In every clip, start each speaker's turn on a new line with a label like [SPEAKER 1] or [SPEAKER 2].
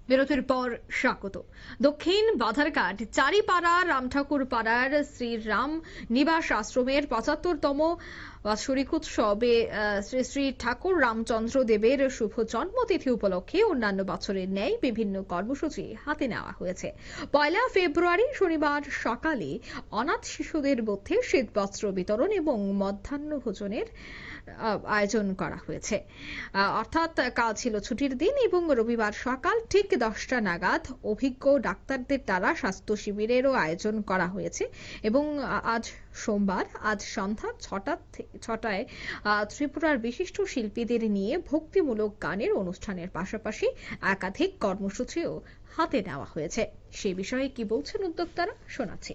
[SPEAKER 1] বিরতির পর স্বাগত। দক্ষিণ বাধারঘাট চারিপাড়া রামঠাকুর পাড়ার শ্রী রাম নিবাস আশ্রমের ৭৫তম বাৎসরিক উৎসবে শ্রী শ্রী ঠাকুর রামচন্দ্র দেবের শুভ জন্মতিথি উপলক্ষে অন্যান্য বছরের ন্যায় বিভিন্ন কর্মসূচি হাতে নেওয়া হয়েছে। ১ ফেব্রুয়ারি শনিবার সকালে অনাথ শিশুদের মধ্যে শীতবস্ত্র বিতরণ এবং মধ্যাহ্ন ভোজনের আয়োজন করা হয়েছে। অর্থাৎ কাল ছিল ছুটির দিন এবং রবিবার সকাল ঠিক 10টা নাগাদ অভিজ্ঞ ডাক্তারদের দ্বারা স্বাস্থ্য শিবিরেরও আয়োজন করা হয়েছে এবং আজ সোমবার সন্ধ্যা 6টায় ত্রিপুরার বিশিষ্ট শিল্পীদের নিয়ে ভক্তিমূলক গানের অনুষ্ঠানের পাশাপাশি একাধিক কর্মসূচিও হাতে নেওয়া হয়েছে। সে বিষয়ে কি বলছেন উদ্যোক্তারা, শোনাচ্ছি।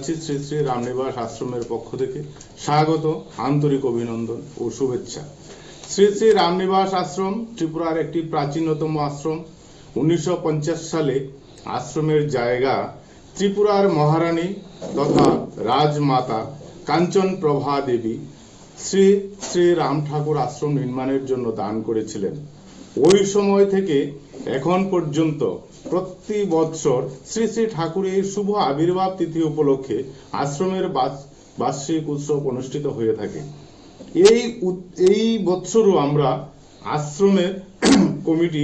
[SPEAKER 2] শ্রী শ্রী রামনিবাস আশ্রমের পক্ষ থেকে স্বাগত, আন্তরিক অভিনন্দন ও শুভেচ্ছা। শ্রী শ্রী রামনিবাস আশ্রম ত্রিপুরার একটি প্রাচীনতম আশ্রম। 1950 সালে আশ্রমের জায়গা ত্রিপুরার মহারানী তথা রাজমাতা কাঞ্চন প্রভা দেবী শ্রী শ্রী রাম ঠাকুর আশ্রম নির্মাণের জন্য দান করেছিলেন। ওই সময় থেকে এখন পর্যন্ত প্রতি বৎসর শ্রী শ্রী ঠাকুরের শুভ আবির্ভাব তিথি উপলক্ষে আশ্রমের বার্ষিক উৎসব অনুষ্ঠিত হয়ে থাকে। এই বৎসরও আমরা আশ্রমের কমিটি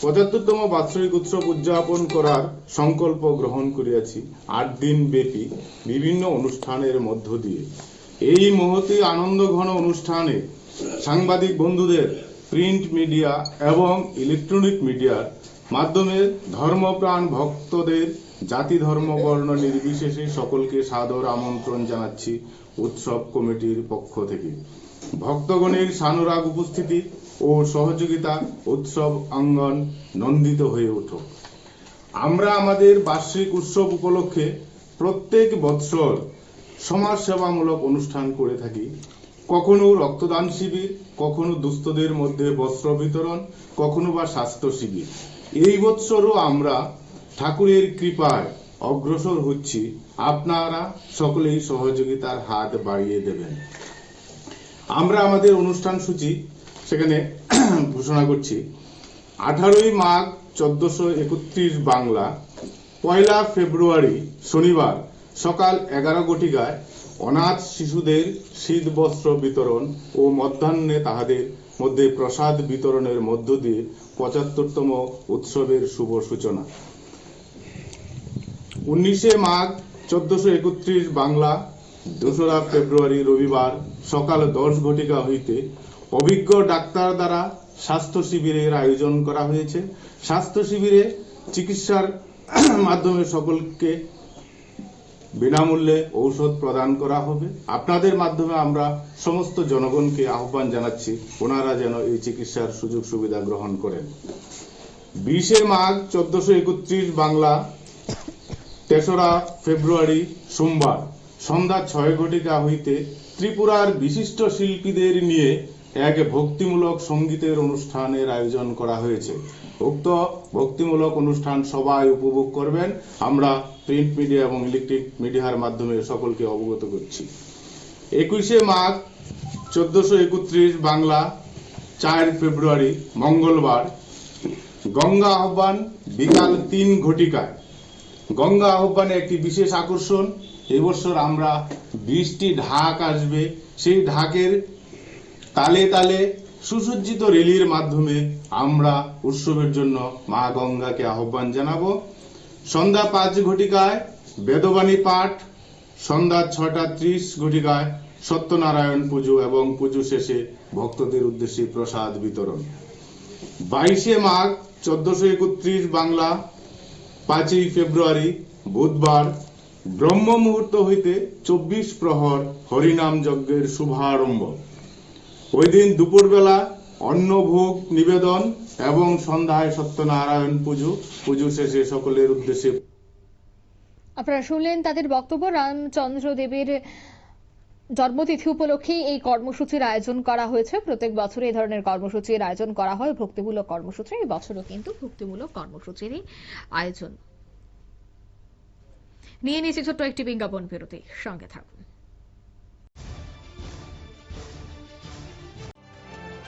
[SPEAKER 2] ৭৫তম বাৎসরিক উৎসব উদযাপন করার সংকল্প গ্রহণ করিয়াছি ৮ দিন ব্যাপী বিভিন্ন অনুষ্ঠানের মধ্য দিয়ে। এই মহতী আনন্দঘন অনুষ্ঠানে সাংবাদিক বন্ধুদের, প্রিন্ট মিডিয়া এবং ইলেকট্রনিক মিডিয়ার মাধ্যমে ধর্মপ্রাণ ভক্তদের জাতি ধর্ম বর্ণ নির্বিশেষে সকলকে সাদর আমন্ত্রণ জানাচ্ছি উৎসব কমিটির পক্ষ থেকে। ভক্তগণের সানুরাগ উপস্থিতি ও সহযোগিতা উৎসব অঙ্গন নন্দিত হয়ে উঠুক। আমরা আমাদের বার্ষিক উৎসব উপলক্ষে প্রত্যেক বৎসর সমাজসেবামূলক অনুষ্ঠান করে থাকি। কখনো রক্তদান শিবির, কখনো দুস্থদের মধ্যে বস্ত্র বিতরণ, কখনো বা স্বাস্থ্য শিবির। এই বৎসরও আমরা ঠাকুরের কৃপায় অগ্রসর হচ্ছি। আপনারা সকলেই সহযোগিতার হাত বাড়িয়ে দেবেন। আমরা আমাদের অনুষ্ঠান সূচি সেখানে ঘোষণা করছি। 18ই মাঘ 1431 বাংলা, 1 ফেব্রুয়ারি শনিবার সকাল 11 ঘটিকায় অনাথ শিশুদের শীত বস্ত্র বিতরণ ও মধ্যাহ্নে তাহাদের মধ্যে প্রসাদ বিতরণের মধ্য দিয়ে ৭৫তম উৎসবের শুভ সূচনা। 19 মাঘ 1431 বাংলা, 2 ফেব্রুয়ারি রবিবার সকাল 10 ঘটিকা হইতে অভিজ্ঞ ডাক্তার দ্বারা স্বাস্থ্য শিবিরের আয়োজন করা হয়েছে। স্বাস্থ্য শিবিরে চিকিৎসার মাধ্যমে সকলকে বিনামূল্যে ঔষধ প্রদান করা হবে। আপনাদের মাধ্যমে আমরা সমস্ত জনগণকে আহ্বান জানাচ্ছি ওনারা যেন এই চিকিৎসার সুযোগ সুবিধা গ্রহণ করেন। 20 মাঘ 1431 বাংলা, 3 ফেব্রুয়ারি সোমবার সন্ধ্যা 6 ঘটিকা হইতে ত্রিপুরার বিশিষ্ট শিল্পীদের নিয়ে এক ভক্তিমূলক সঙ্গীতের অনুষ্ঠানের আয়োজন করা হয়েছে। উক্ত ভক্তিমূলক অনুষ্ঠান সবাই উপভোগ করবেন। আমরা প্রিন্ট মিডিয়া এবং ইলেকট্রিক মিডিয়ার মাধ্যমে সকলকে অবগত করছি। 21 মাঘ 1431 বাংলা, 4 ফেব্রুয়ারি মঙ্গলবার গঙ্গা আহ্বান বিকাল 3 ঘটিকায়। গঙ্গা আহ্বানে একটি বিশেষ আকর্ষণ, এবছর আমরা 20টি ঢাক আসবে। সেই ঢাকের তালে তালে সুসজ্জিত রেলির মাধ্যমে আমরা উৎসবের জন্য মা গঙ্গাকে আহ্বান জানাবো। সন্ধ্যা 5 ঘটিকায় বেদবাণী পাঠ, সন্ধ্যা 6:30 ঘটিকায় সত্যনারায়ণ পুজো এবং পুজো শেষে ভক্তদের উদ্দেশ্যে প্রসাদ বিতরণ। 22 মাঘ 1431 বাংলা, 5 ফেব্রুয়ারি বুধবার ব্রহ্ম মুহূর্ত হইতে 24 প্রহর হরিনাম যজ্ঞের শুভারম্ভ। ওই দিন দুপুরবেলা অন্নভোগ নিবেদন এবং সন্ধ্যায় সত্যনারায়ণ পুজো শেষে সকলের উদ্দেশ্যে।
[SPEAKER 1] আপনারা শুনলেন তাদের বক্তব্য। রামচন্দ্র দেবের জন্মতিথি উপলক্ষে এই কর্মসূচির আয়োজন করা হয়েছে। প্রত্যেক বছর এই ধরনের কর্মসূচির আয়োজন করা হয়, ভক্তিমূলক কর্মসূচি। এই বছরও কিন্তু ভক্তিমূলক কর্মসূচিরই আয়োজন। নিয়ে নিয়েছি ছোট্ট একটি বিজ্ঞাপন বিরতি, সঙ্গে থাকুন।